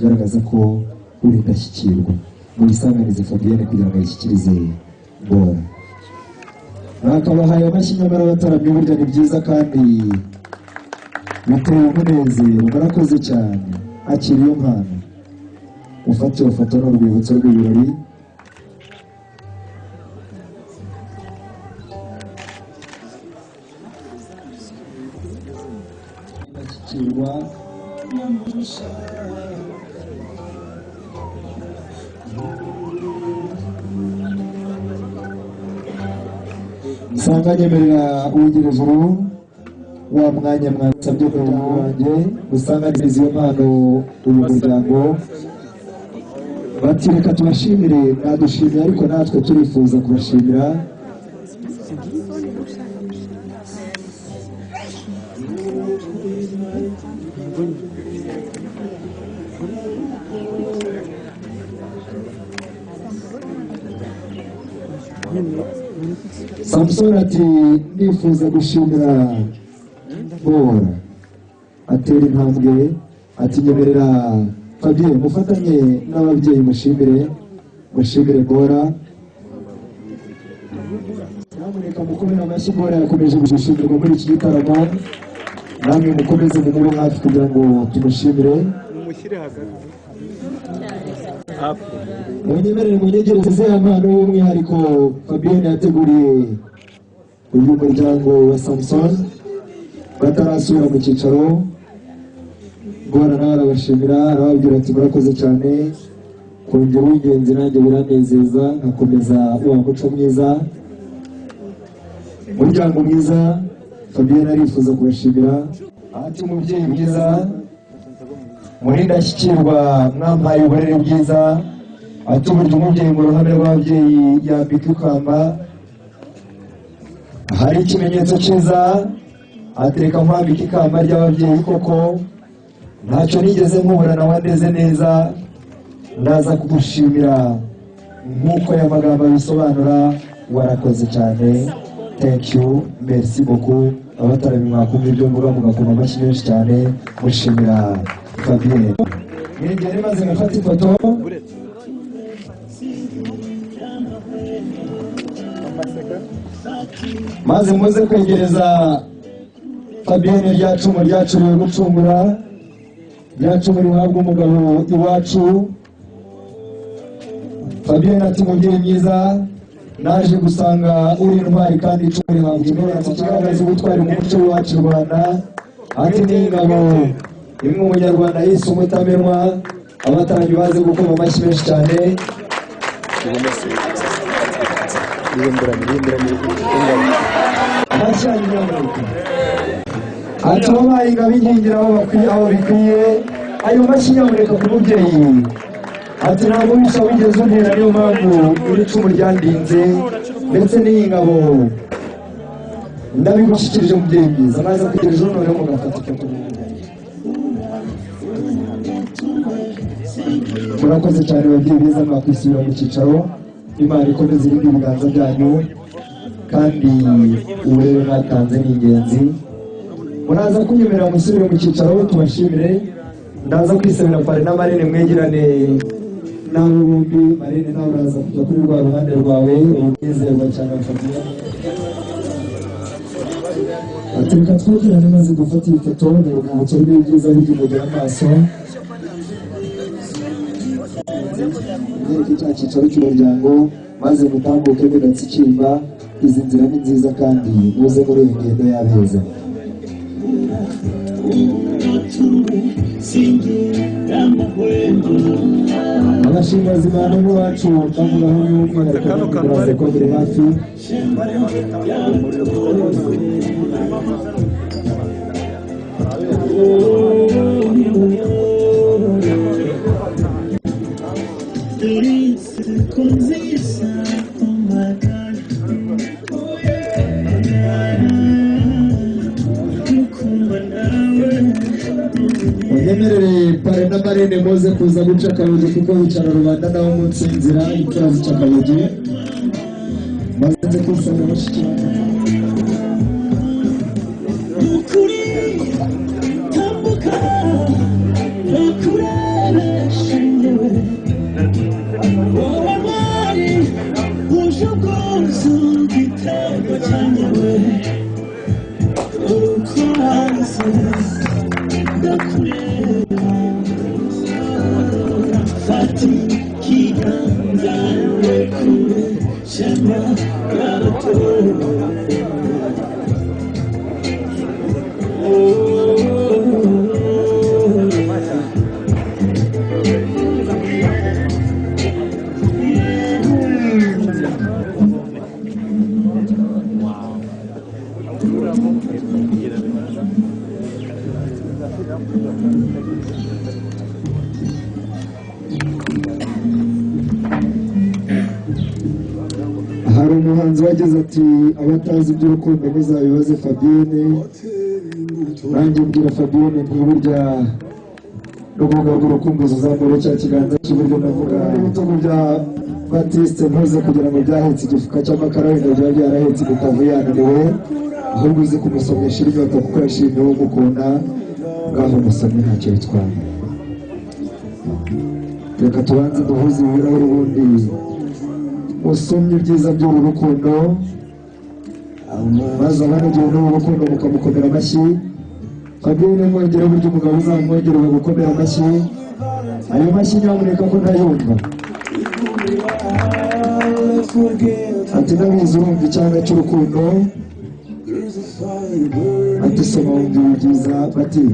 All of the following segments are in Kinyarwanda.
kigaragaza ko uri indashyikirwa. Muyisanganize Fabienne kugira ngo ayishyikirize Bora. Bakabahaye amashyi nyamara bataramye, burya ni byiza kandi biteye umunezero. Murakoze cyane. Akira iyo mpano, ufate ifoto n'urwibutso rw'ibirori. Indashyikirwa nsanga nyemerera uwugira ijuru wa mwanya mwasabye ku wanjye usanganiza iyo mpano uyu muryango. Bati reka tubashimire, mwadushimiye ariko natwe turifuza kubashimira. Samson ati nifuza gushimira Bora, atera intambwe, ati nyemerera Fabien mufatanye n'ababyeyi mushimire Bora. Nyamuneka mukomere amashyi, Bora yakomeje gushimirwa muri iki gitaramo, namwe mukomeze mumube hafi kugira ngo tumushimire. Munyemerere munyegereze ya mpano y'umwihariko Fabienne yateguriye uyu muryango wa Samson batarasubira mu cyicaro. Bora nawe arabashimira, arababwira ati murakoze cyane, kongera uw'ingenzi nanjye biranezeza, nkakomeza wa muco mwiza, umuryango mwiza. Fabienne arifuza kubashimira, ati umubyeyi mwiza, muri indashyikirwa, mwampaye uburere bwiza. Ati uburyo umubyeyi mu ruhame rw'ababyeyi yambika ikamba, hari ikimenyetso cyiza, atereka nkwambika ikamba ry'ababyeyi koko, ntacyo nigeze nkubura nawe ndeze neza, ndaza kugushimira nk'uko aya magambo bisobanura. Warakoze cyane, thank you, merci beaucoup. Abatarami mwakumva ibyo mvuga mugakoma amashyi menshi cyane mushimira Fabienne. Mwegere maze mufate ifoto, maze muze kwegereza Fabienne rya cumu ryacuriwe gucungura, rya cumu rihabwa umugabo iwacu. Fabienne ati mubyeyi mwiza, naje gusanga uri intwari kandi icumu rihabwa intore, ati kigaragaza ubutwari mu muco w'iwacu u Rwanda. Ati ni ingabo imwe umunyarwanda yise umutamenwa. Abatarami baze gukoma amashyi menshi cyane. Ati wabaye ingabo inkingira aho bikwiye, ayo mashyi nyamuneka ku mubyeyi. Ati ntabwo wisha wigeze untera, niyo mpamvu iri cumu ryandinze, ndetse n'iyi ngabo ndabigushyikirije mubyeyi mwiza. Maze kugira ijoro noneho mugafata ifoto. Murakoze cyane babyeyi beza, mwakwisubira mu cyicaro. Imana ikomeze irinde ibiganza byanyu, kandi uburere mwatanze ni ingenzi. Muraza kunyemerera musubire mu cyicaro tubashimire. Ndaza kwisabira pare na Marine mwegerane nawe bombi. Marine nawe uraza kujya kuri rwa ruhande rwawe, umwizerwa cyane Fabienne. Ati reka twegerane maze dufate ifoto, ni urwibutso rw'ibyiza by'umugera amaso. Iki cya cyicaro cy'umuryango, maze mutambuke mudatsikimba. Izi nzira ni nziza kandi muze muri iyi ngendo y'abeza. Abashingazi bane b'iwacu bavugaho y'umwihariko muraze ko biri hafi. Munyemerere pare na Marine muze kuza guca akabugi, kuko bicara rubanda naho munsi y'inzira imfura zica akabugi. Maze kwisanga bashiki Fati kiganza rekure shema gato hari umuhanzi wagize ati abatazi iby'urukundo muzabibaze Fabienne nanjye mbwira Fabienne ntiburya n'urubuga rw'urukumbuzi uzamure cya kiganza cy'iburyo ndavuga ibitugu bya Baptiste ntuze kugira ngo byahetse igifuka cy'amakara wenda byaba byarahetse imitavu yananiwe ahubwo uzi kumusomesha inyota kuko yashimye wo gukunda ngaho umusomye ntacyo bitwaye. Reka tubanze duhuze ibirahuri ubundi musomye ibyiza by'uru rukundo maze abanogeye n'ubu rukundo mukamukomera amashyi. Fabienne mwongere buryo umugabo uzamwongerewe gukomera amashyi. Ayo mashyi nyamuneka ko ntayumva. Ati ndabizi urumva icyanga cy'urukundo. Ati soma wumva ibyiza. Bati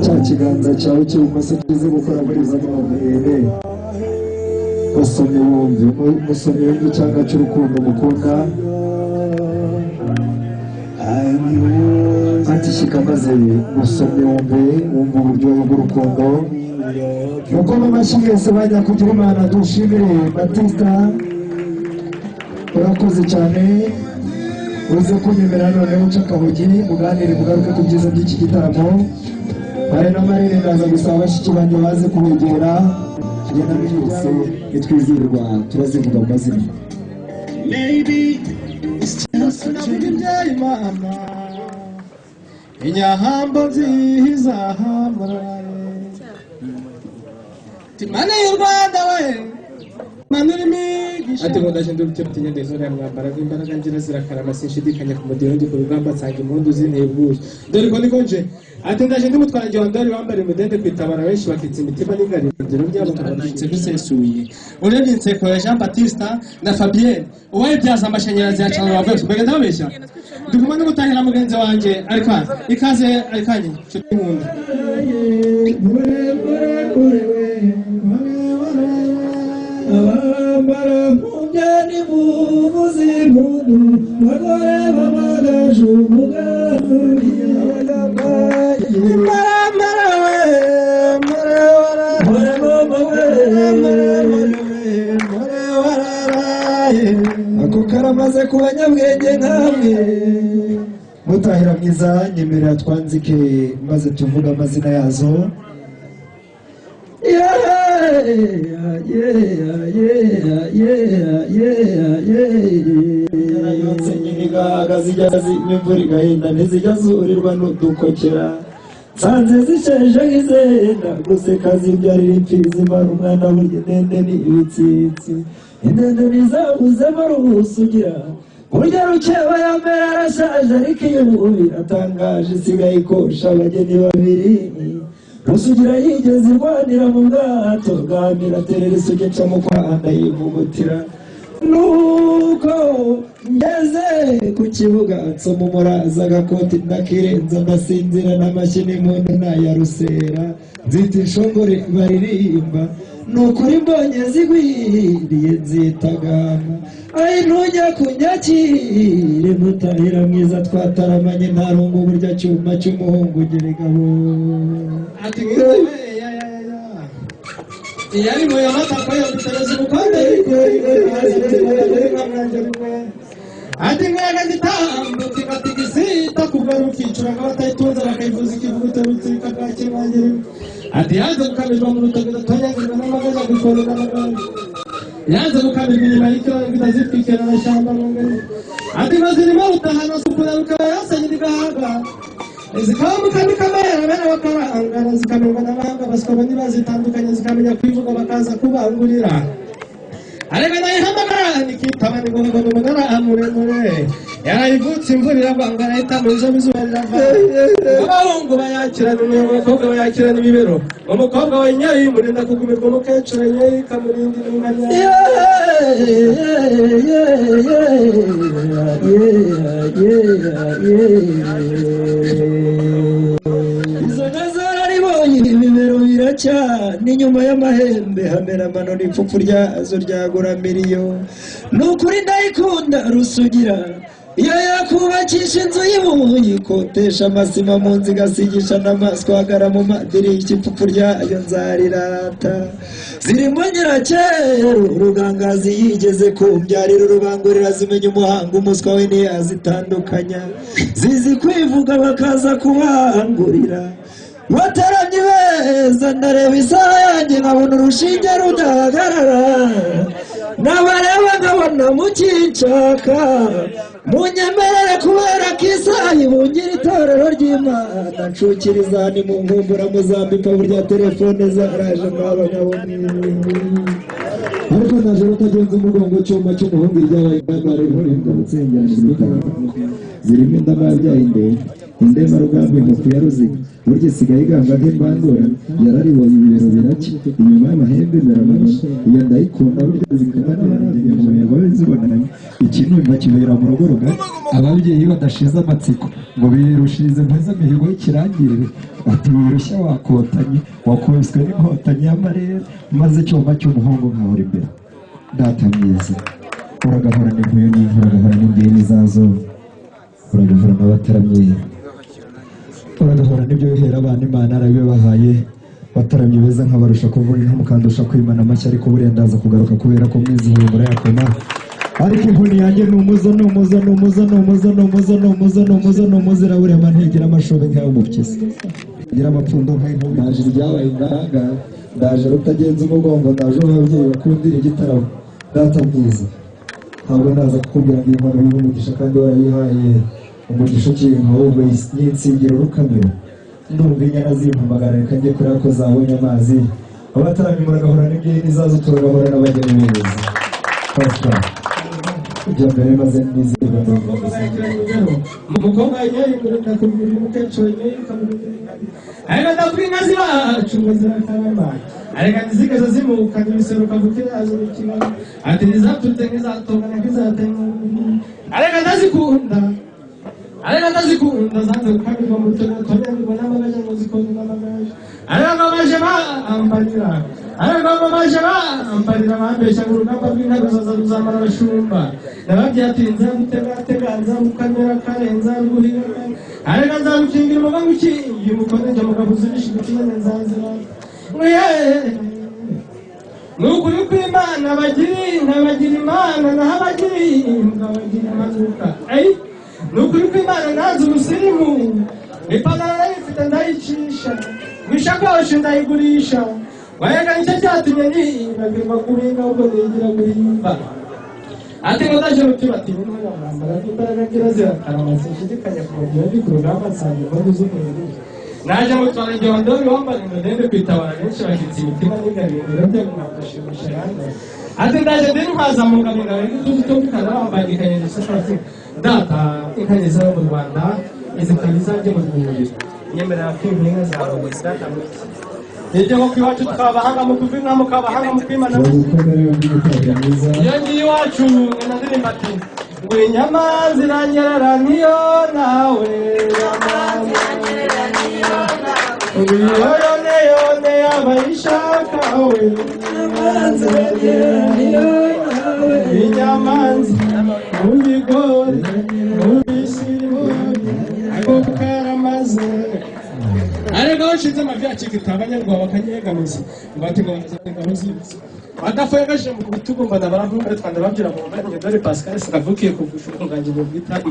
cya kiganza cyawe cy'ibumoso kize gukora muri izo mpamvu musomye wumve icyanga cy'urukundo mukunda. Ati shika maze musomye wumve uburyohe bw'urukundo. Mukoma amashyi mwese bajya kugira Imana dushimire Batista. Urakoze cyane uze kunyemera noneho uca akabugi muganire mugaruke ku byiza by'iki gitaramo. Bare na Marine ndaza gusaba abashiki banjye baze kubegera tugenda byose nitwizirwa turazivuga mu mazina. maybe it's just a dream mama inyahamba nziza hamaraye timane y'u Rwanda we manuri migisha ati ngo ndaje ndurutse mutinya ndezore amwambara imbaraga ngira zirakarama sinshidikanya ku mudiro ndi ku rugamba nsanga impundu zinteye ubwuzu dore ko niko nje ati ndaje ndi mutwara nge wandari wambare mudende kwitabara benshi bakitsa imitima n'ingariro byabo kabanditse bisesuye urebye inseko ya Jean Baptiste na Fabienne uwayibyaza amashanyarazi ya cyangwa bavese bagenda babeshya nduguma no gutahira mugenzi wanje ariko ikaze arikanye nshuti nkunda abambara mujyani mu muzimudu bagore bamagaje umugambi ako karamaze ku banyabwenge nkamwe. Mutahira mwiza nyemerera twanzike maze tuvuga amazina yazo. Yarayotse nyinigaga zijya imvura igahinda ntizijya zurirwa n'udukokera nsanze zisheje nk'izenda guseka zibyarira imfizi mara umwana burya indende ni ibitsitsi indende ntizabuzemo rusugira burya rukeba yambere arashaje ariko iyo ubu biratangaje isigaye ikosha abageni babiri rusugira yigeze irwanira mu bwato bwamira terera isugi nca mu kwanda yivugutira nuko ngeze ku kibuga nsoma umuraza agakoti ndakirenza ndasinzira n'amashyi n'impundu n'ayarusera nzita inshongore baririmba nukuri mbonye zigwiriye nzitagama ayi ntujya kunyakire mutahira mwiza twataramanye ntarungu burya cyuma cy'umuhungu gira igabo. ati ngiwe yari mu yamata kwa yotereza ubukonde ati ngwaga gitambo kigatigisita kugaruka icura nk'abatayitunze bakayivuza ikivuguto rutsika bwa kirwangere ati yaze gukamirwa mu rutoki rutonyagirwa n'amagaza gukorera n'amaganga yaze gukamirwa inyuma y'ikiraro bitazitwikira na shamba ngongere ati mazirimo utahana sukura rukaba yasenyera igahaga zikaba mukandi kamera bene bakarangara zikamerwa n'abahanga basukaba niba zitandukanye zikamenya kwivuga bakaza kubangurira arega nayihamagara nikitaba niguhego n'umunara muremure yarayivutse imvura iragwa ngo arahita mu izo izuba rirava abahungu bayakirana abakobwa bayakirana ibibero umukobwa we nyayi murinda kugumirwa umukecuru nyayi kamurinda inganya izo nazararibonye ibibero biraca n'inyuma y'amahembe hamera amano n'ipfupfu ryazo ryaguramiriyo nukuri ndayikunda rusugira iyo yakubakisha inzu y'ibuye ikotesha amasima mu nzu igasigisha n'amaswagara mu madirishya ipfupfu ryayo nzarirata zirimo nyirakera urugangazi yigeze kumbyarira urubangurira zimenya umuhanga umuswa we ntiyazitandukanya zizi kwivuga bakaza kubangurira bataramye beza ndareba isaha yanjye nkabona urushinge rudahagarara nabareba nkabona mukinshaka munyemerere kubera ko isaha ibungira itorero ry'Imana ncukiriza ni mu nkumbura muzambipa burya telefone zaraje mwabanyaboni ariko naje rutagenze umugongo cyuma cy'umuhungu iryabaye ndabare nk'urinda gutsengera zirimo indama yabyaye indema rugamba inkoko ya ruziga burya isigaye iganga nk'imbangura yararibonye ibibero birake inyuma y'amahembe meramanini iyo ndayikunda burya zikabanira mu mihigo zibonanye ikinumba kibera mu rugo rugari ababyeyi badashize amatsiko ngo birushirize mpeze mihigo y'ikirangirire bati wirushya wakotanye wakubiswe n'inkotanyi y'amarere maze icyuma cy'umuhungu nkahora imbere data mwiza uragahora n'impuyo n'imvura uragahora n'indimi zazo uragahora n'abataramye uragahora n'ibyo bihera abana Imana arabibahaye bataramye beza nkabarusha kuvuga inka mukandusha kwimana amashyi ariko buriya ndaza kugaruka kubera ko mwizihiwe murayakoma ariko inkoni yanjye n'umuzo iraburiya mantegera amashobe nk'ay'umupyisi ngira amapfundo nk'inkubi ndaje iryabaye inganga ndaje rutagenze umugongo ndaje ababyeyi bakundira igitaramo data mwiza ntabwo ndaza kukubwira ngo inkono y'umugisha kandi warayihaye umugisha ukinka ahubwo yinsingira urukamiro ndumva inyana zimpamagara reka njye kureba ko zabonye amazi abataramye muragahora n'ibyeni zazo turagahora n'abageni beza pasiporo ibyo mbere maze nizerwa ndumva umukobwa yanyaye kureka kubwira umukecuru yanyaye kamurinda ariko ndavuga inka zibacu ngo zirakarama ariko nizigeze zimukana ibisero kavuka irazo n'ikibazo ati ntizaturutse nk'izatungana nk'izatenga ariko ndazikunda zanze gukamirwa mu tunyoni ngo n'amagaje ngo zikoze n'amagaje ariko baje bambarira bambeshya ngo urugamba rw'intare ruzamara abashumba nababwiye ati nzagutega nzagukamira kare nzaguhira ariko nzagukingira umugongo ukingiye umukoneje mugabo uzibishije ikinyene nzazira ni ukuri kw'Imana bagira Imana naho abagira impanuka ni ukuri kw'Imana nanze umusirimu ipantaro nayifite ndayicisha mw'ishakoshi ndayigurisha wayega nicyo cyatumye nibagirwa guhinga ahubwo nigira guhimba ati ngo ndaje mutima ati n'umwana mwambara imbaraga ngira zirakarama sinshidikanya ku bagira ndi ku rugamba nsanga impundu z'umuriro naje mutwara igihondori wambaye umudende kwitabara benshi bashyitsi imitima n'igabiro byo mwafashimisha yanjye ati ndaje ndi ntwaza mu ngabo ngawe n'utuzi tumvikana bambaye ikanyezi isafari data inkanye zaba mu Rwanda izi kanyi zanjye mu rwuri nyemerera kwimpa inka zawe data mwiza nibyo nko iwacu twabahanga mu kuva inka mukabahanga mu kwimana iyo ngiye iwacu nkanadirimba ati ngo inyamanza iranyerera niyo nawe yone abayishaka we inyamanza mu bigori mu bishyimbo ako karamaze ariko washize amavyaki kitabanya ngo bakanyegamiza ngo ati ngo bazanga zibitse badafoye gaje mu bitugo mbana baravuga twanda babyira ngo bamenye dore Pascal sikavukiye ku gushunganje mu bitari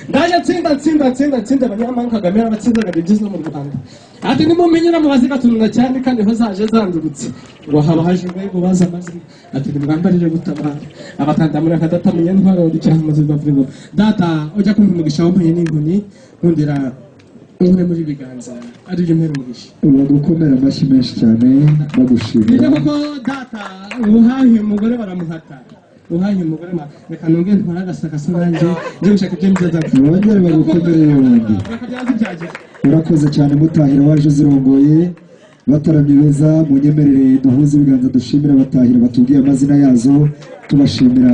ndaje tsinda abanyamahanga Kagame abatsindaga bigize mu Rwanda ati nimumenyera mu bazika tununa cyane kandi ho zaje zandurutse ngo haba haje ngo baza amazina ati mwambarije gutabara abatandamura kadatamuye ntwaro y'icyaha maze bavuga ngo data ujya kumva umugisha w'umuye n'inkoni nkundira umwe muri biganza ari rimwe umugisha bagukomera amashyi menshi cyane bagushimira koko data uhaye umugore baramuhata uhaye umugore reka nongere ntwara agasakasa nanjye nje gushaka ibyo nzaza bongere bagukomerere wundi urakoze cyane mutahira waje uzirongoye bataramye beza munyemerere duhuze ibiganza dushimira abatahira batubwiye amazina yazo tubashimira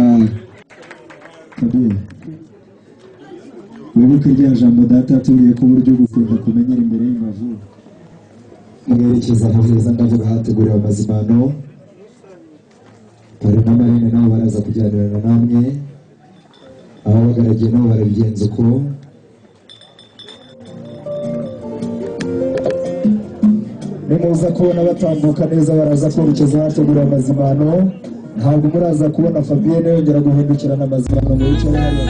wibuke rya jambo data yatubwiye ko uburyo gukunda kumenyera imbere y'imbavu mwerekeza aho heza ndavuga hateguriwe amazimano dore na marene nabo baraza kujyanirana namwe ababagaragiye nabo barabigenza uko nimuza kubona batambuka neza baraza kwerekeza hateguriwe amazimano ntabwo muraza kubona Fabienne yongera guhindukirana amazimano mu bice hariya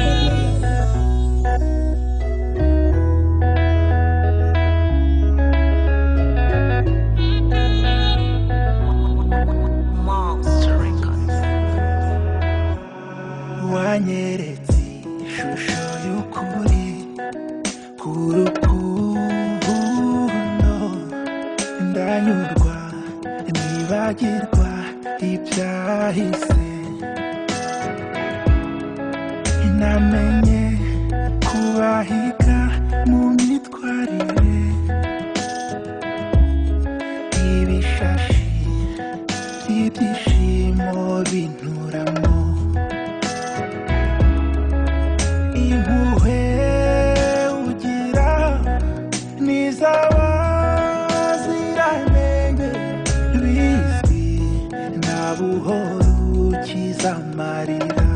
wanyeretse ishusho y'ukuri k'urukundo ndanyurwa nibagirwa ibyahise namenye kubahiga mu myitwarire ibishashi by'ibyishimo binturamo impuhwe ugira n'iz'abaziranenge bizwi nta buhoro ukiza amarira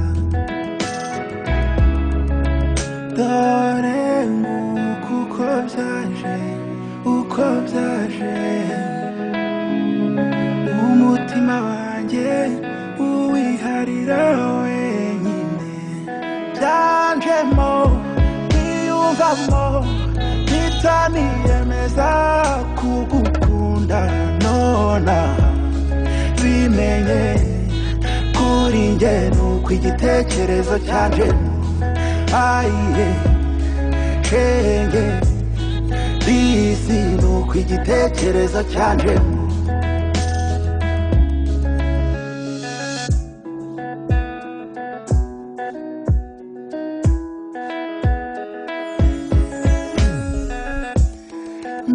dore nguko uko byaje umutima wanjye uwiharira wenyine byanjemo niyumvamo nitaniyemeza kugukunda nona bimenye kuri njye nuko igitekerezo cyanjemo ayiye shenge bisi nuko igitekerezo cyanjemo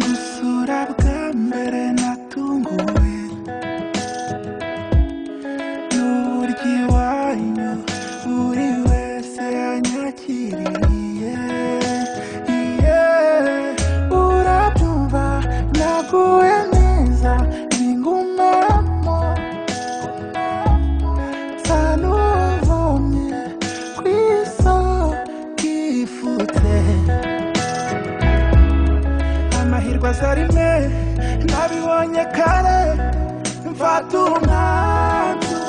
gusura bwa mbere natunguwe n'uburyo iwanyu buri wese yanyakiriye urabyumva naguwe neza bingumamo nsa n'uwavomye ku isoko ifutse amahirwe aza rimwe nabibonye kare mfata umwanzuro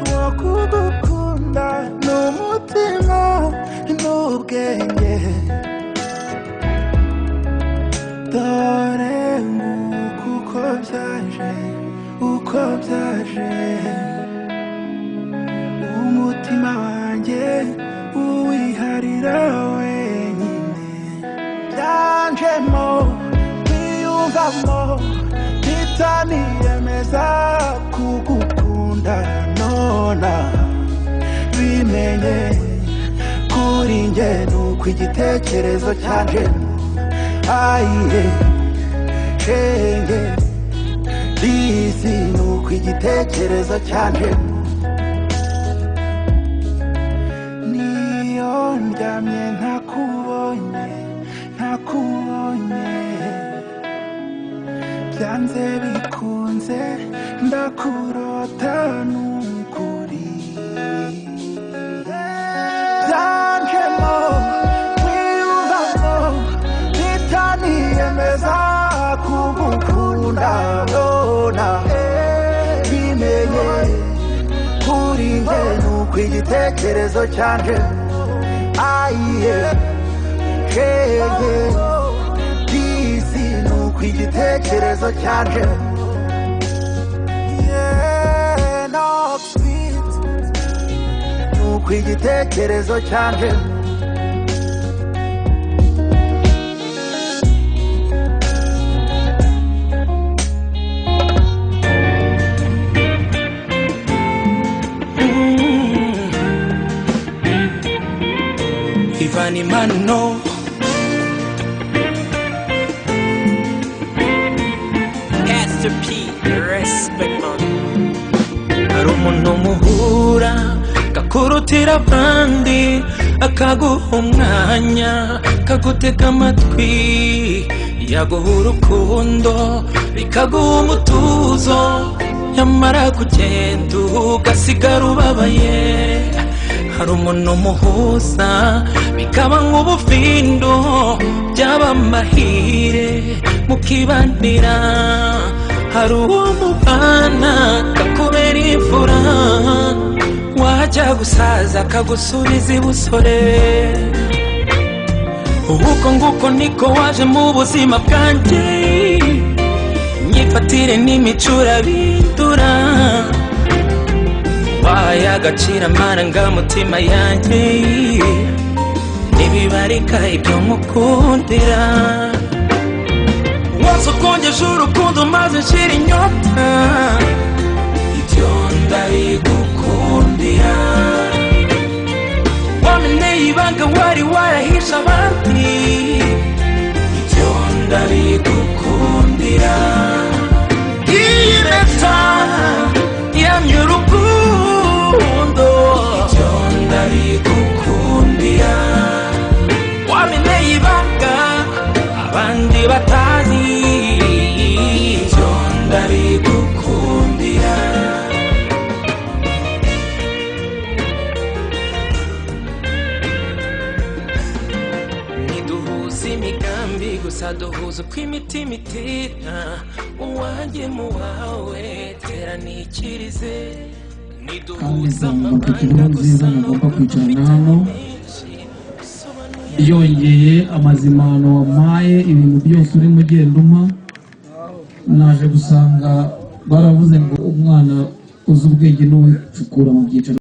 wo kugukunda n'umutima n'ubwenge dore nguko uko byaje umutima wanjye uwiharira wenyine byanjemo niyumvamo nitaniyemeza kugukunda nona bimenye kuri njye nuko igitekerezo cyanjemo ayiye shenge bisi nuko igitekerezo cyanjemo niyo ndyamye ntakubonye byanze bikunze ndakurota n'ukuri byanjemo wiyumvamo nitaniyemeza kugukunda nona bimenye kuri njye nuko igitekerezo cyanje ayiye shenge bisi nuko igitekerezo cyanje nuko igitekerezo cyanje kuvana impano. Pastor P, respect man. Hari umuntu muhura kakurutira abandi, akaguha umwanya, kagutega amatwi, yaguha urukundo, bikaguha umutuzo, yamara kugenda ugasigara ubabaye. Hari umuntu muhuza bikaba nk'ubufindo, byaba amahire mukibanira. Hari uwo mubana kakubera imfura, wajya gusaza kagusubiza ibusore. Uko nguko niko waje mu buzima bwanjye, imyifatire n'imicura bindura. Wahaye agaciro amarangamutima yanjye, ntibibarika ibyo mukundira. Wasokongeje urukundo maze nshira inyota, ibyo ndabigukundira. Wameneye ibanga wari warahishe abandi, ibyo ndabigukundira. Iyi mpeta yamye urukundo, ibyo ndabigukundira. Wameneye ibanga abandi batazi, ibyo ndabigukundira. Ntiduhuza imigambi gusa duhuza uko imitima itera, uwanjye mu wawe tera nikirize. Ntiduhuza amabanga gusa mugomba kwicarana hano, yongeye amazimano wampaye, ibintu byose urimo ugenda umpa. Naje gusanga baravuze ngo umwana uzi ubwenge n'uwicukura mu byicaro.